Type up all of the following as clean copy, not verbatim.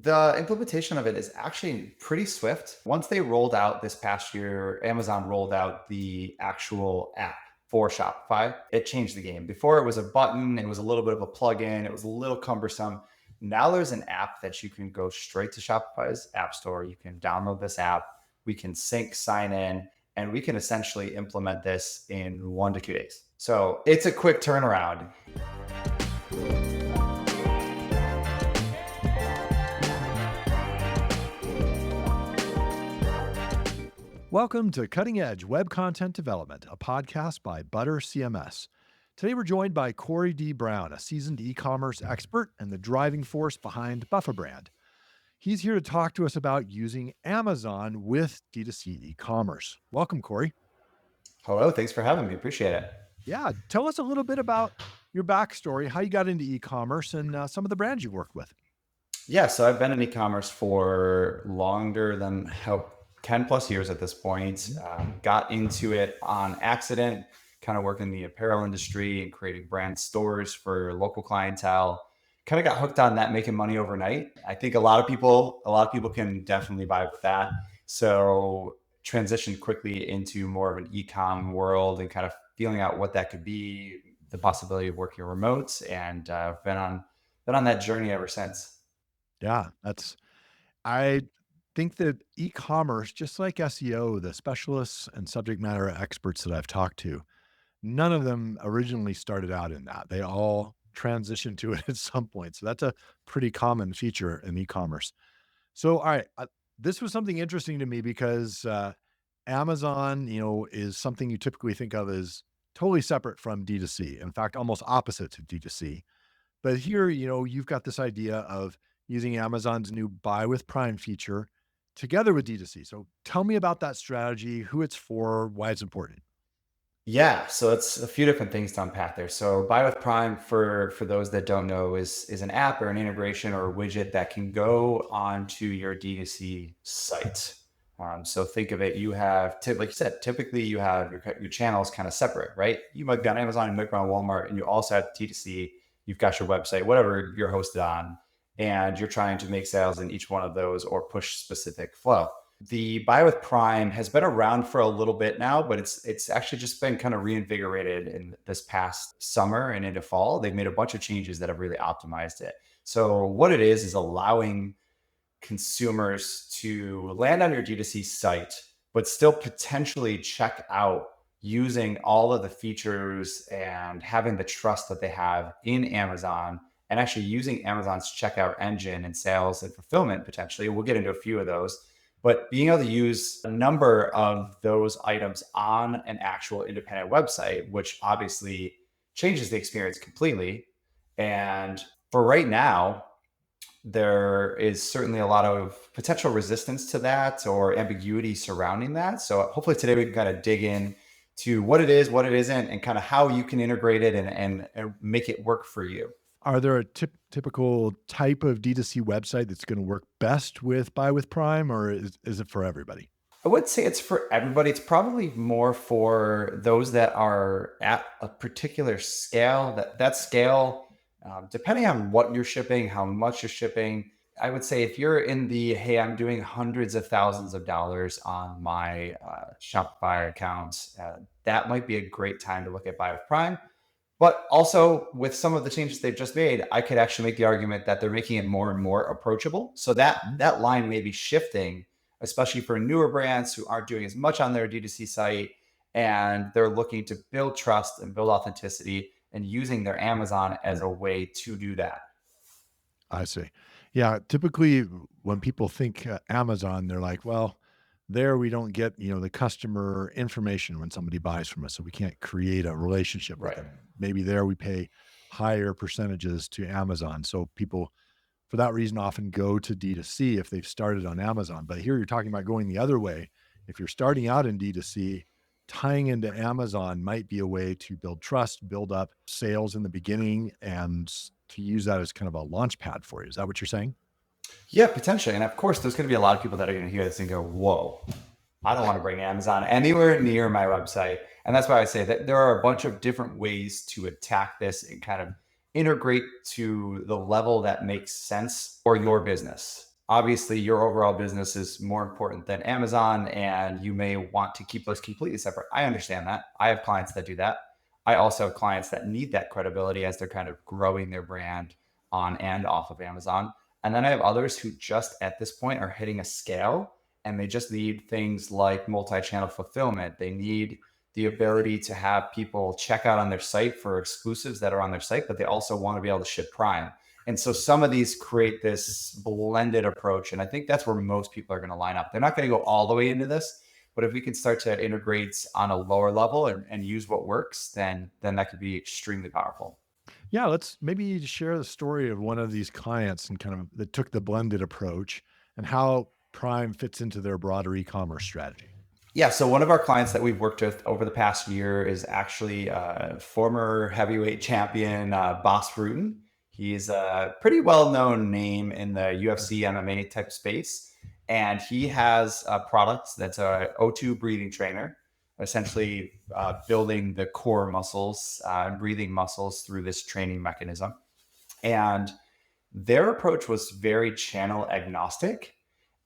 The implementation of it is actually pretty swift. Once they rolled out this past year, Amazon rolled out the actual app for Shopify. It changed the game. Before it was a button, it was a little bit of a plugin, it was a little cumbersome. Now there's an app that you can go straight to Shopify's app store. You can download this app. We can sync, sign in, and we can essentially implement this in 1 to 2 days. So it's a quick turnaround. Welcome to Cutting Edge Web Content Development, a podcast by ButterCMS. Today we're joined by Corey D. Brown, a seasoned e-commerce expert and the driving force behind buffaBRAND. He's here to talk to us about using Amazon with D2C e-commerce. Welcome, Corey. Hello, thanks for having me. Appreciate it. Yeah, tell us a little bit about your backstory, how you got into e-commerce, and some of the brands you worked with. Yeah, so I've been in e-commerce for longer than 10 plus years at this point. Got into it on accident, kind of working in the apparel industry and creating brand stores for local clientele. Kind of got hooked on that, making money overnight. I think a lot of people can definitely vibe with that. So transitioned quickly into more of an e-com world and kind of feeling out what that could be, the possibility of working remote, and been on that journey ever since. Yeah, I think that e-commerce, just like SEO, the specialists and subject matter experts that I've talked to, none of them originally started out in that. They all transitioned to it at some point. So that's a pretty common feature in e-commerce. So, all right, this was something interesting to me because Amazon, is something you typically think of as totally separate from D2C. In fact, almost opposite to D2C. But here, you've got this idea of using Amazon's new Buy with Prime feature together with D2C. So tell me about that strategy, who it's for, why it's important. Yeah, so it's a few different things to unpack there. So Buy with Prime, for those that don't know, is an app or an integration or a widget that can go onto your D2C site. So think of it, you have, like you said, typically you have your channels kind of separate, right? You might be on Amazon, you might be on Walmart, and you also have D2C. You've got your website, whatever you're hosted on, and you're trying to make sales in each one of those or push specific flow. The Buy with Prime has been around for a little bit now, but it's actually just been kind of reinvigorated in this past summer and into fall. They've made a bunch of changes that have really optimized it. So what it is allowing consumers to land on your D2C site, but still potentially check out using all of the features and having the trust that they have in Amazon and actually using Amazon's checkout engine and sales and fulfillment potentially. We'll get into a few of those, but being able to use a number of those items on an actual independent website, which obviously changes the experience completely. And for right now, there is certainly a lot of potential resistance to that or ambiguity surrounding that. So hopefully today we can kind of dig in to what it is, what it isn't, and kind of how you can integrate it and make it work for you. Are there a typical type of D2C website that's going to work best with Buy with Prime, or is it for everybody? I would say it's for everybody. It's probably more for those that are at a particular scale. That scale, depending on what you're shipping, how much you're shipping. I would say if you're in the hey, I'm doing hundreds of thousands of dollars on my Shopify accounts, that might be a great time to look at Buy with Prime. But also with some of the changes they've just made, I could actually make the argument that they're making it more and more approachable. So that line may be shifting, especially for newer brands who aren't doing as much on their D2C site, and they're looking to build trust and build authenticity and using their Amazon as a way to do that. I see. Yeah, typically when people think Amazon, they're like, well, there we don't get, the customer information when somebody buys from us, so we can't create a relationship with Right. them. Maybe there we pay higher percentages to Amazon. So people for that reason often go to D2C if they've started on Amazon. But here you're talking about going the other way. If you're starting out in D2C, tying into Amazon might be a way to build trust, build up sales in the beginning, and to use that as kind of a launch pad for you. Is that what you're saying? Yeah, potentially. And of course, there's going to be a lot of people that are going to hear this and go, whoa, I don't want to bring Amazon anywhere near my website. And that's why I say that there are a bunch of different ways to attack this and kind of integrate to the level that makes sense for your business. obviously your overall business is more important than Amazon and you may want to keep those completely separate. I understand that. I have clients that do that. I also have clients that need that credibility as they're kind of growing their brand on and off of Amazon. And then I have others who just at this point are hitting a scale and they just need things like multi-channel fulfillment. They need the ability to have people check out on their site for exclusives that are on their site, but they also want to be able to ship Prime. And so some of these create this blended approach. And I think that's where most people are going to line up. They're not going to go all the way into this, but if we can start to integrate on a lower level and use what works, then that could be extremely powerful. Yeah, let's maybe share the story of one of these clients and kind of that took the blended approach and how Prime fits into their broader e-commerce strategy. Yeah, so one of our clients that we've worked with over the past year is actually former heavyweight champion Boss Rutan. He's a pretty well-known name in the UFC MMA type space, and he has a product that's a O2 breathing trainer, essentially building the core muscles and breathing muscles through this training mechanism. And their approach was very channel agnostic.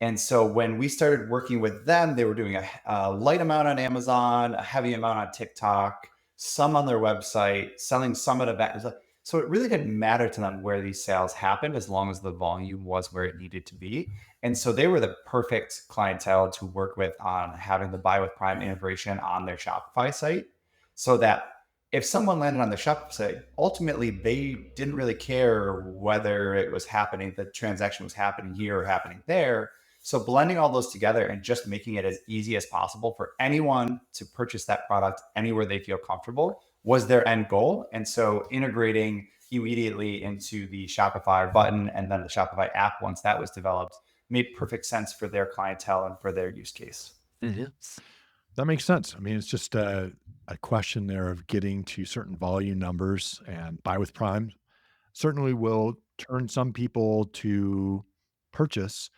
And so when we started working with them, they were doing a light amount on Amazon, a heavy amount on TikTok, some on their website, selling some at events. So it really didn't matter to them where these sales happened as long as the volume was where it needed to be. And so they were the perfect clientele to work with on having the Buy with Prime integration on their Shopify site so that if someone landed on the Shopify site, ultimately they didn't really care whether it was happening, the transaction was happening here or happening there. So blending all those together and just making it as easy as possible for anyone to purchase that product anywhere they feel comfortable was their end goal. And so integrating immediately into the Shopify button and then the Shopify app once that was developed made perfect sense for their clientele and for their use case. That makes sense. I mean, it's just a question there of getting to certain volume numbers, and Buy with Prime certainly will turn some people to purchase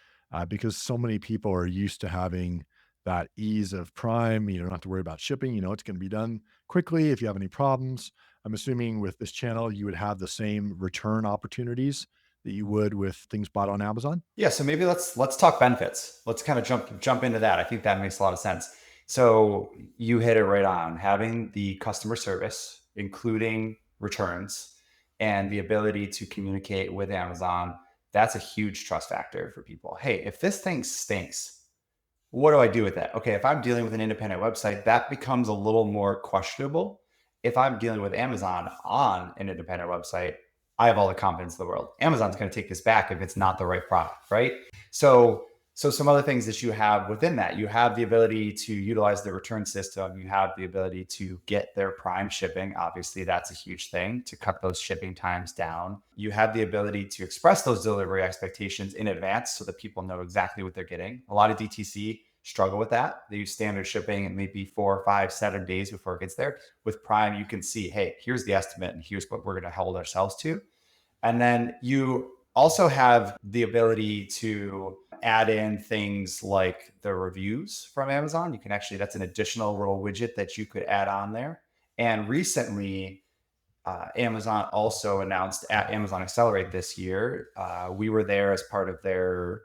because so many people are used to having that ease of Prime. You don't have to worry about shipping. You know, it's going to be done quickly. If you have any problems, I'm assuming with this channel, you would have the same return opportunities that you would with things bought on Amazon. Yeah, so maybe let's talk benefits. Let's kind of jump into that. I think that makes a lot of sense. So you hit it right on. Having the customer service, including returns, and the ability to communicate with Amazon, that's a huge trust factor for people. Hey, if this thing stinks, what do I do with that? Okay, if I'm dealing with an independent website, that becomes a little more questionable. If I'm dealing with Amazon on an independent website, I have all the confidence in the world. Amazon's going to take this back if it's not the right product, right? So, so some other things that you have within that, you have the ability to utilize the return system. You have the ability to get their Prime shipping. Obviously, that's a huge thing to cut those shipping times down. You have the ability to express those delivery expectations in advance so that people know exactly what they're getting. A lot of DTC struggle with that. They use standard shipping and maybe 4, 5, 7 days before it gets there. With Prime, you can see, hey, here's the estimate and here's what we're going to hold ourselves to. And then you also have the ability to add in things like the reviews from Amazon. You can actually, that's an additional little widget that you could add on there. And recently, Amazon also announced at Amazon Accelerate this year, we were there as part of their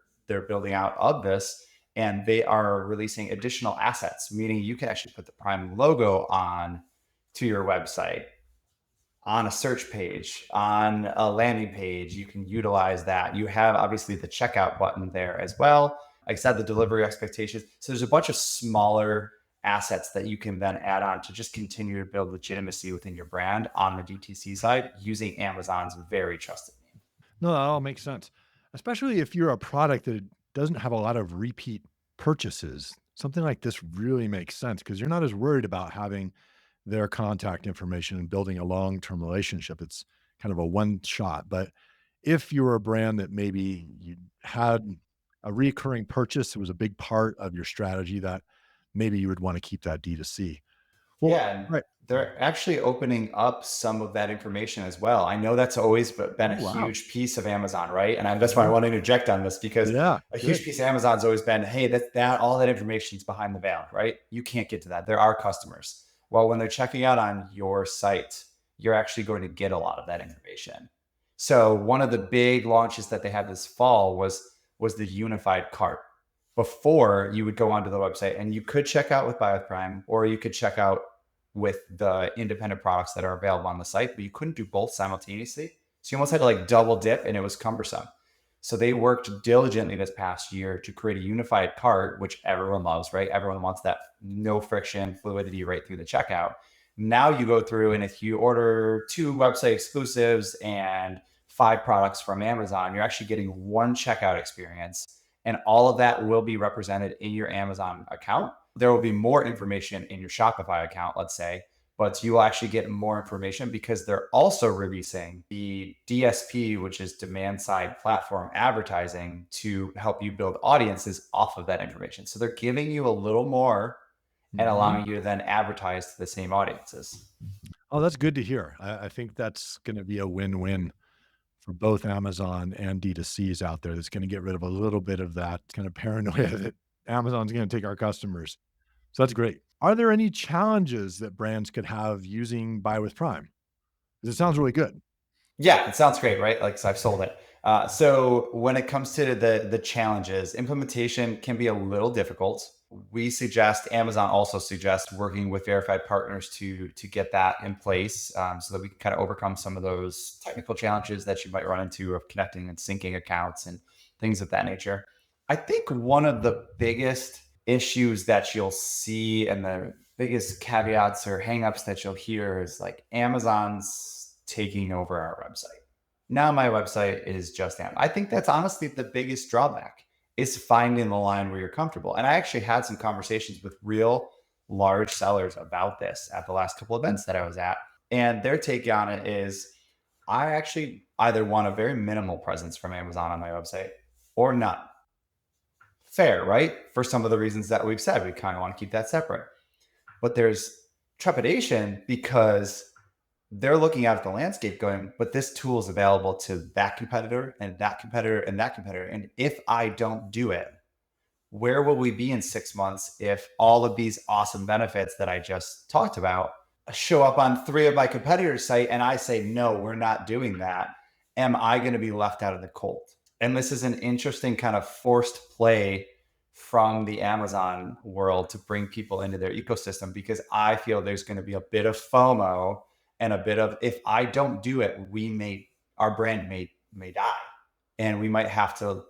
building out of this, and they are releasing additional assets, meaning you can actually put the Prime logo on to your website on a search page, on a landing page. You can utilize that. You have obviously the checkout button there as well. Like I said, the delivery expectations. So there's a bunch of smaller assets that you can then add on to just continue to build legitimacy within your brand on the DTC side using Amazon's very trusted name. No, that all makes sense, especially if you're a product that doesn't have a lot of repeat purchases. Something like this really makes sense because you're not as worried about having their contact information and building a long-term relationship. It's kind of a one shot. But if you're a brand that maybe you had a recurring purchase, it was a big part of your strategy that maybe you would want to keep that D2C. Well, Yeah, and right. they're actually opening up some of that information as well. I know that's always been a Oh, wow. huge piece of Amazon, right? And that's why I Mhm. want to interject on this because Yeah, a huge good. piece of Amazon's always been, hey, that all that information is behind the veil, right? You can't get to that. There are customers. Well, when they're checking out on your site, you're actually going to get a lot of that information. So one of the big launches that they had this fall was was the unified cart. Before, you would go onto the website and you could check out with Buy with Prime, or you could check out with the independent products that are available on the site, but you couldn't do both simultaneously. So you almost had to like double dip, and it was cumbersome. So they worked diligently this past year to create a unified cart, which everyone loves, right? Everyone wants that no friction fluidity right through the checkout. Now you go through, and if you order two website exclusives and five products from Amazon, you're actually getting one checkout experience. And all of that will be represented in your Amazon account. There will be more information in your Shopify account, let's say, but you will actually get more information because they're also releasing the DSP, which is demand side platform advertising, to help you build audiences off of that information. So they're giving you a little more and Mhm. allowing you to then advertise to the same audiences. Oh, that's good to hear. I think that's gonna be a win-win for both Amazon and D2Cs out there. That's gonna get rid of a little bit of that kind of paranoia that Amazon's gonna take our customers. So that's great. Are there any challenges that brands could have using Buy with Prime? 'Cause it sounds really good. Yeah, it sounds great, right? Like, so I've sold it. So when it comes to the challenges, implementation can be a little difficult. We suggest, Amazon also suggests, working with verified partners to get that in place, so that we can kind of overcome some of those technical challenges that you might run into of connecting and syncing accounts and things of that nature. I think one of the biggest issues that you'll see, and the biggest caveats or hangups that you'll hear, is like Amazon's taking over our website. Now my website is just Amazon. I think that's honestly the biggest drawback, is finding the line where you're comfortable. And I actually had some conversations with real large sellers about this at the last couple of events that I was at. And their take on it is, I actually either want a very minimal presence from Amazon on my website or none. Fair, right? For some of the reasons that we've said, we kind of want to keep that separate. But there's trepidation because they're looking out at the landscape going, but this tool is available to that competitor and that competitor and that competitor. And if I don't do it, where will we be in 6 months if all of these awesome benefits that I just talked about show up on three of my competitors' site and I say, no, we're not doing that? Am I going to be left out of the cold? And this is an interesting kind of forced play from the Amazon world to bring people into their ecosystem, because I feel there's going to be a bit of FOMO and a bit of, if I don't do it, our brand may die, and we might have to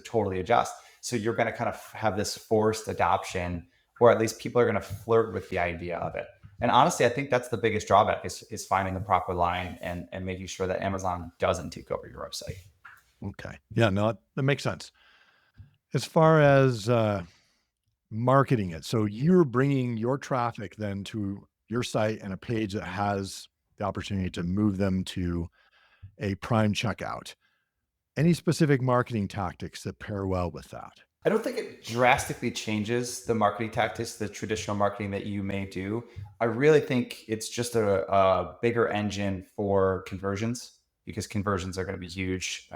totally adjust. So you're going to kind of have this forced adoption, or at least people are going to flirt with the idea of it. And honestly, I think that's the biggest drawback, is finding the proper line and making sure that Amazon doesn't take over your website. Okay. Yeah, no, that makes sense. As far as, marketing it, so you're bringing your traffic then to your site and a page that has the opportunity to move them to a Prime checkout. Any specific marketing tactics that pair well with that? I don't think it drastically changes the marketing tactics, the traditional marketing that you may do. I really think it's just a bigger engine for conversions, because conversions are going to be huge,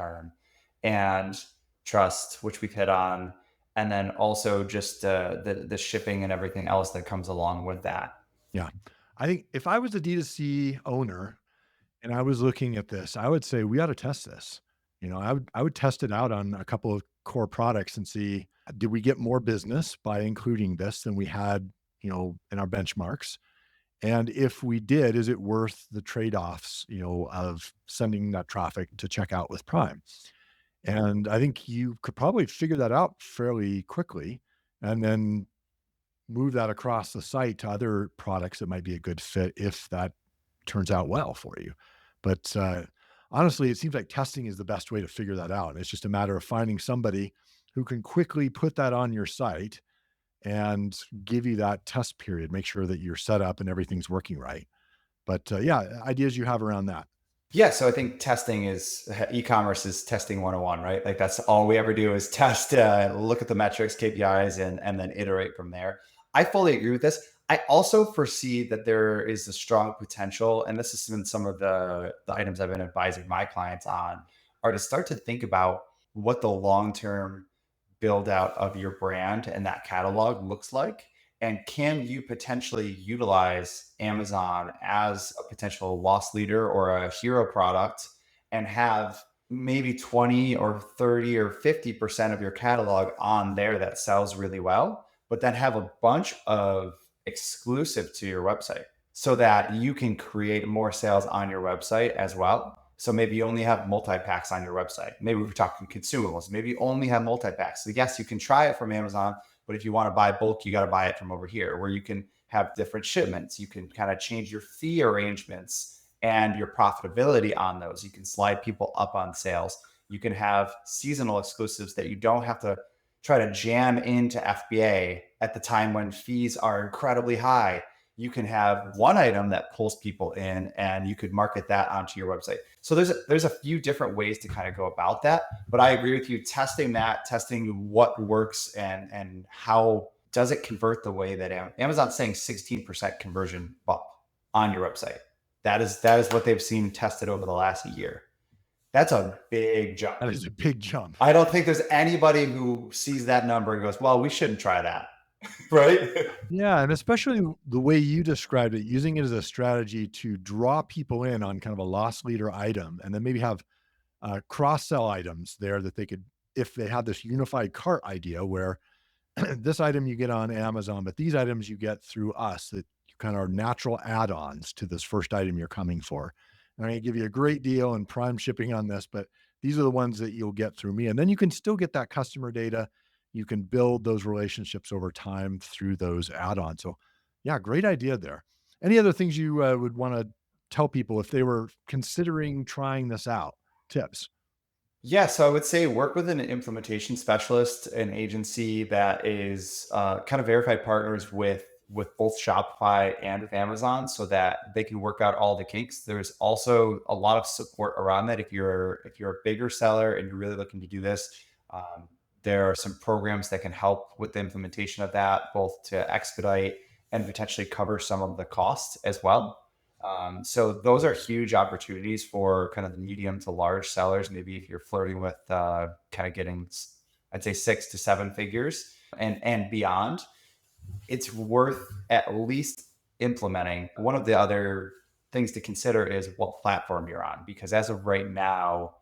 and trust, which we've hit on, and then also just the shipping and everything else that comes along with that. Yeah. I think if I was a D2C owner and I was looking at this, I would say we ought to test this. I would test it out on a couple of core products and see, did we get more business by including this than we had, in our benchmarks? And if we did, is it worth the trade-offs, of sending that traffic to check out with Prime? And I think you could probably figure that out fairly quickly and then move that across the site to other products that might be a good fit if that turns out well for you. But honestly, it seems like testing is the best way to figure that out. It's just a matter of finding somebody who can quickly put that on your site and give you that test period, make sure that you're set up and everything's working right. But yeah, ideas you have around that. Yeah, so I think testing is, e-commerce is testing 101, right? Like, that's all we ever do is test, look at the metrics, KPIs, and then iterate from there. I fully agree with this. I also foresee that there is a strong potential, and this has been some of the items I've been advising my clients on, are to start to think about what the long-term build out of your brand and that catalog looks like. And can you potentially utilize Amazon as a potential loss leader or a hero product, and have maybe 20 or 30 or 50% of your catalog on there that sells really well, but then have a bunch of exclusive to your website so that you can create more sales on your website as well. So maybe you only have multi-packs on your website. Maybe we're talking consumables. Maybe you only have multi-packs. So yes, you can try it from Amazon, but if you want to buy bulk, you got to buy it from over here, where you can have different shipments. You can kind of change your fee arrangements and your profitability on those. You can slide people up on sales. You can have seasonal exclusives that you don't have to try to jam into FBA at the time when fees are incredibly high. You can have one item that pulls people in, and you could market that onto your website. So there's a few different ways to kind of go about that. But I agree with you. Testing what works, and how does it convert the way that Amazon's saying 16% conversion bump on your website. That is what they've seen tested over the last year. That's a big jump. That is a big jump. I don't think there's anybody who sees that number and goes, well, we shouldn't try that. Right? Yeah, and especially the way you described it, using it as a strategy to draw people in on kind of a loss leader item, and then maybe have cross-sell items there that they could, if they had this unified cart idea where this item you get on Amazon, but these items you get through us that you kind of are natural add-ons to this first item you're coming for. And I'm gonna give you a great deal and prime shipping on this, but these are the ones that you'll get through me. And then you can still get that customer data. You can build those relationships over time through those add-ons. So yeah, great idea there. Any other things you would want to tell people if they were considering trying this out? Tips. Yeah, so I would say work with an implementation specialist, an agency that is kind of verified partners with both Shopify and with Amazon, so that they can work out all the kinks. There's also a lot of support around that. If you're a bigger seller and you're really looking to do this, um, there are some programs that can help with the implementation of that, both to expedite and potentially cover some of the costs as well. So those are huge opportunities for kind of the medium to large sellers. Maybe if you're flirting with kind of getting, I'd say 6 to 7 figures and beyond, it's worth at least implementing. One of the other things to consider is what platform you're on, because as of right now,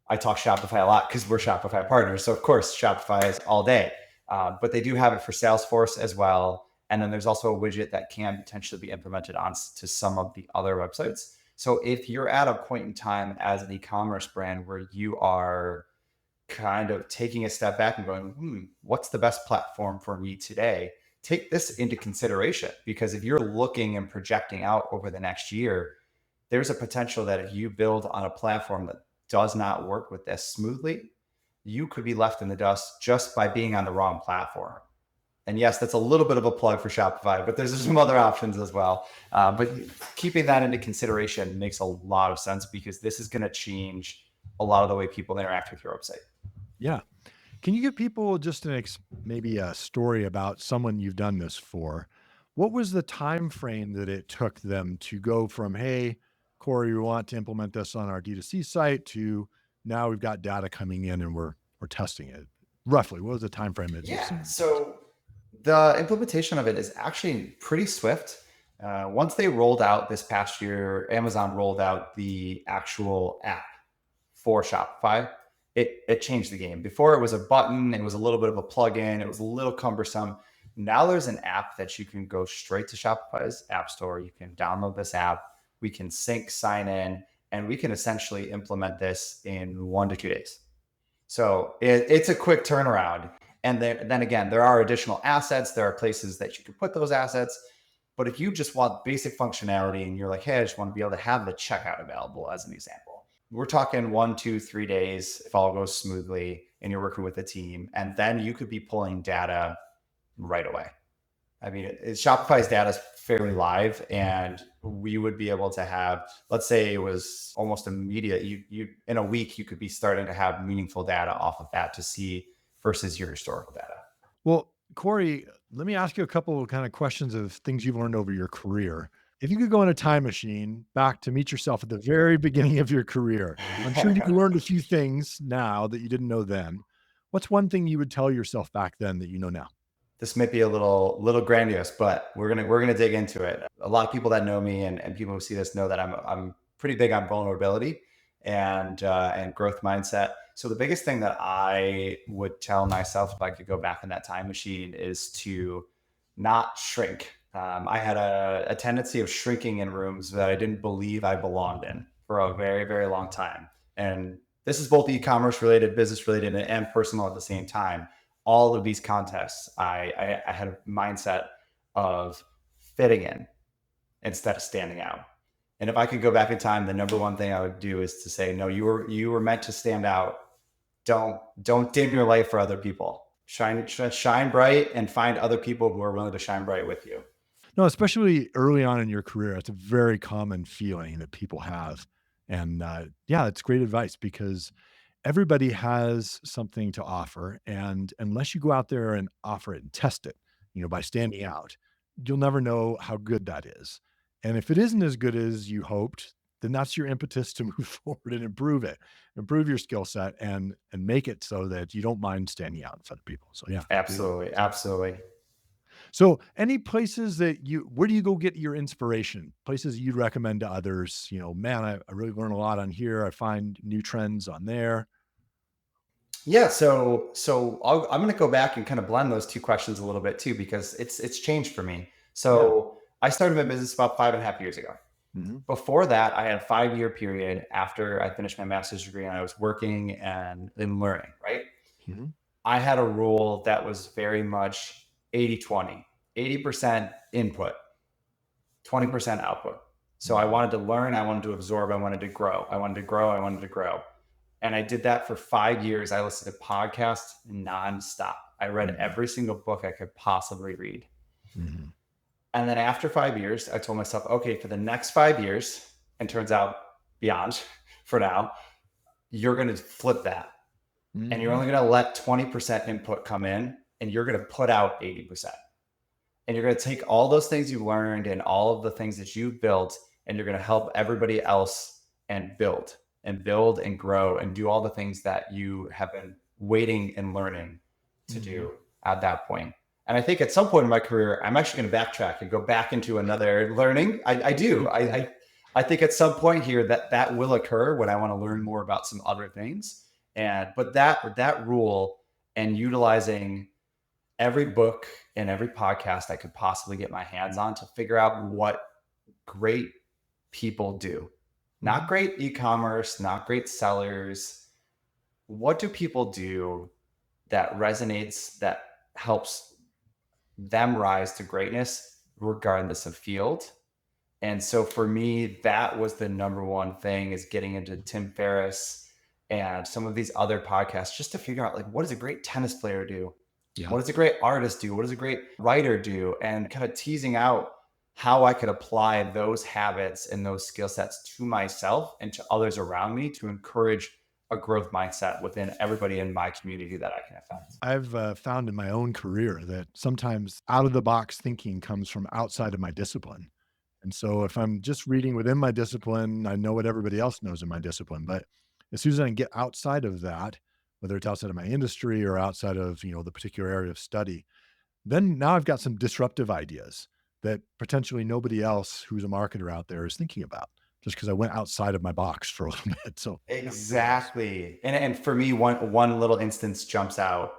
I talk Shopify a lot because we're Shopify partners. So of course, Shopify is all day, but they do have it for Salesforce as well. And then there's also a widget that can potentially be implemented on to some of the other websites. So if you're at a point in time as an e-commerce brand where you are kind of taking a step back and going, what's the best platform for me today? Take this into consideration, because if you're looking and projecting out over the next year, there's a potential that if you build on a platform that does not work with this smoothly, you could be left in the dust just by being on the wrong platform. And yes, that's a little bit of a plug for Shopify, but there's some other options as well. But keeping that into consideration makes a lot of sense, because this is going to change a lot of the way people interact with your website. Yeah. Can you give people just maybe a story about someone you've done this for? What was the time frame that it took them to go from, "Hey, Corey, we want to implement this on our D2C site," to now we've got data coming in and we're testing it? Roughly, what was the time frame it took Yeah. someone? So the implementation of it is actually pretty swift. Once they rolled out this past year, Amazon rolled out the actual app for Shopify. It changed the game. Before it was a button, it was a little bit of a plugin, it was a little cumbersome. Now there's an app that you can go straight to Shopify's app store. You can download this app. We can sync, sign in, and we can essentially implement this in 1 to 2 days. So it's a quick turnaround. And then again, there are additional assets. There are places that you can put those assets. But if you just want basic functionality and you're like, hey, I just want to be able to have the checkout available as an example, we're talking 1, 2, 3 days if all goes smoothly and you're working with a team. And then you could be pulling data right away. I mean, Shopify's data is fairly live, and we would be able to have, let's say it was almost immediate. You in a week, you could be starting to have meaningful data off of that to see versus your historical data. Well, Corey, let me ask you a couple of kind of questions of things you've learned over your career. If you could go in a time machine back to meet yourself at the very beginning of your career, I'm sure you learned a few things now that you didn't know then. What's one thing you would tell yourself back then that you know now? This might be a little grandiose, but we're gonna dig into it. A lot of people that know me and people who see this know that I'm pretty big on vulnerability. and growth mindset. So the biggest thing that I would tell myself if I could go back in that time machine is to not shrink. I had a tendency of shrinking in rooms that I didn't believe I belonged in for a very, very long time. And this is both e-commerce related, business related, and personal at the same time. All of these contests, I had a mindset of fitting in instead of standing out. And if I could go back in time, the number one thing I would do is to say, no, you were meant to stand out. Don't dim your light for other people. Shine bright and find other people who are willing to shine bright with you. No, especially early on in your career, it's a very common feeling that people have. And yeah, it's great advice because everybody has something to offer. And unless you go out there and offer it and test it, by standing out, you'll never know how good that is. And if it isn't as good as you hoped, then that's your impetus to move forward and improve your skill set and make it so that you don't mind standing out in front of people. So yeah, completely. Absolutely, absolutely. So, any places that where do you go get your inspiration? Places you'd recommend to others? Man, I really learn a lot on here. I find new trends on there. Yeah, I'm going to go back and kind of blend those two questions a little bit too because it's changed for me. Yeah. So I started my business about 5.5 years ago. Hmm. Before that, I had a 5 year period after I finished my master's degree and I was working and learning, right? Hmm. I had a rule that was very much 80/20, 80% input, 20% output. So I wanted to learn, I wanted to absorb, I wanted to grow, I wanted to grow, I wanted to grow. And I did that for 5 years. I listened to podcasts nonstop. I read Hmm. every single book I could possibly read. Hmm. And then after 5 years, I told myself, okay, for the next 5 years, and turns out beyond for now, you're going to flip that. And you're Hmm. only going to let 20% input come in and you're going to put out 80%. And you're going to take all those things you learned and all of the things that you've built and you're going to help everybody else and build and grow and do all the things that you have been waiting and learning to Hmm. do at that point. And I think at some point in my career, I'm actually going to backtrack and go back into another learning. I do. I think at some point here that will occur when I want to learn more about some other things. But that rule and utilizing every book and every podcast I could possibly get my hands on to figure out what great people do. Not Hmm. great e-commerce, not great sellers. What do people do that resonates, that helps them rise to greatness regardless of field? And so for me, that was the number one thing is getting into Tim Ferriss and some of these other podcasts just to figure out like what does a great tennis player do? Yeah. What does a great artist do? What does a great writer do? And kind of teasing out how I could apply those habits and those skill sets to myself and to others around me to encourage a growth mindset within everybody in my community that I can affect. I've found in my own career that sometimes out of the box thinking comes from outside of my discipline. And so if I'm just reading within my discipline, I know what everybody else knows in my discipline. But as soon as I can get outside of that, whether it's outside of my industry or outside of, the particular area of study, then now I've got some disruptive ideas that potentially nobody else who's a marketer out there is thinking about just because I went outside of my box for a little bit. So yeah, great advice. Exactly. And for me, one little instance jumps out.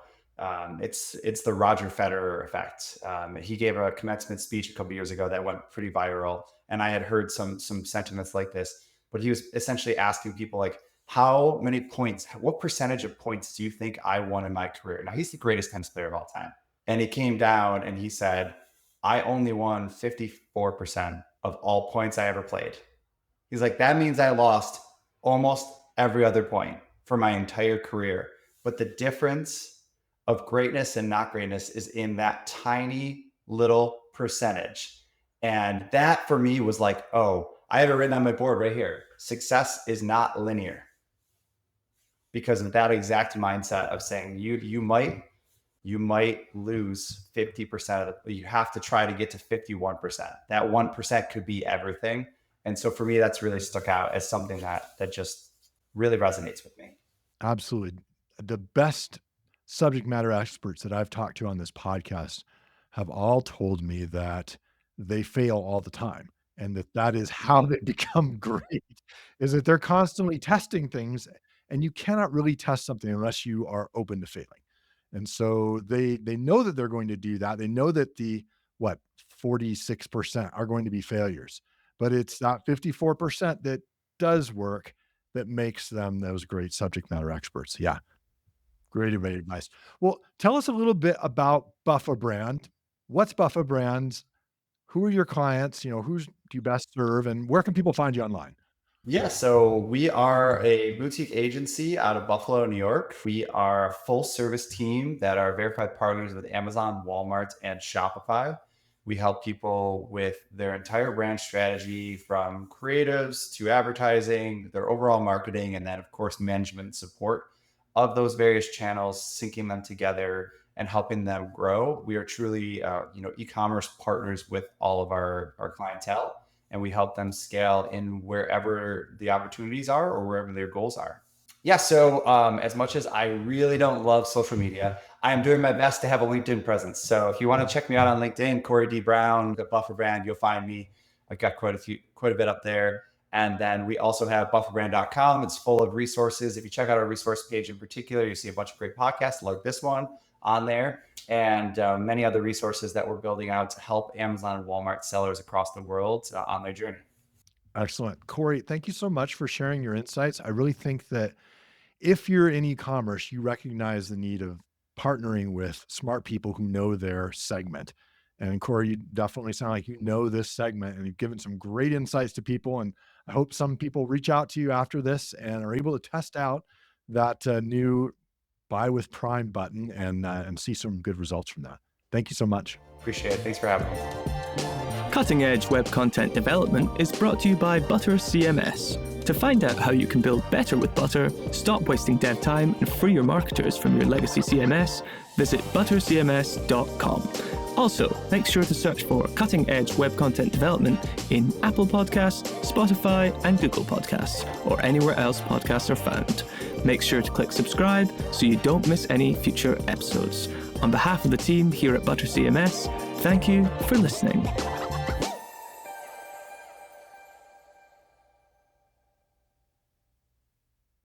It's the Roger Federer effect. He gave a commencement speech a couple years ago that went pretty viral, and I had heard some sentiments like this. But he was essentially asking people like, "How many points? What percentage of points do you think I won in my career?" Now he's the greatest tennis player of all time, and he came down and he said, "I only won 54% of all points I ever played." He's like, that means I lost almost every other point for my entire career. But the difference of greatness and not greatness is in that tiny little percentage. And that for me was like, oh, I have it written on my board right here. Success is not linear because of that exact mindset of saying you might lose 50% of you have to try to get to 51%. That 1% could be everything. And so for me, that's really stuck out as something that just really resonates with me. Absolutely. The best subject matter experts that I've talked to on this podcast have all told me that they fail all the time. and that is how they become great, is that they're constantly testing things, and you cannot really test something unless you are open to failing. And so they know that they're going to do that. They know that the what 46% are going to be failures, but it's that 54% that does work that makes them those great subject matter experts. Yeah, great advice. Well, tell us a little bit about buffaBRAND. What's buffaBRAND? Who are your clients? Who's do you best serve, and where can people find you online? Yeah, so we are a boutique agency out of Buffalo, New York. We are a full service team that are verified partners with Amazon, Walmart, and Shopify. We help people with their entire brand strategy from creatives to advertising, their overall marketing, and then, of course, management support of those various channels, syncing them together and helping them grow. We are truly, e-commerce partners with all of our clientele, and we help them scale in wherever the opportunities are or wherever their goals are. Yeah, so as much as I really don't love social media, I am doing my best to have a LinkedIn presence. So if you want to check me out on LinkedIn, Corey D. Brown, the buffaBRAND, you'll find me. I've got quite a bit up there. And then we also have buffaBRAND.com. It's full of resources. If you check out our resource page in particular, you see a bunch of great podcasts like this one on there, and many other resources that we're building out to help Amazon and Walmart sellers across the world on their journey. Excellent. Corey, thank you so much for sharing your insights. I really think that if you're in e-commerce, you recognize the need of partnering with smart people who know their segment. And Corey, you definitely sound like you know this segment, and you've given some great insights to people. And I hope some people reach out to you after this and are able to test out that new Buy with Prime button and see some good results from that. Thank you so much. Appreciate it. Thanks for having me. Cutting-edge web content development is brought to you by ButterCMS. To find out how you can build better with Butter, stop wasting dev time, and free your marketers from your legacy CMS, visit buttercms.com. Also, make sure to search for cutting-edge web content development in Apple Podcasts, Spotify, and Google Podcasts, or anywhere else podcasts are found. Make sure to click subscribe so you don't miss any future episodes. On behalf of the team here at ButterCMS, thank you for listening.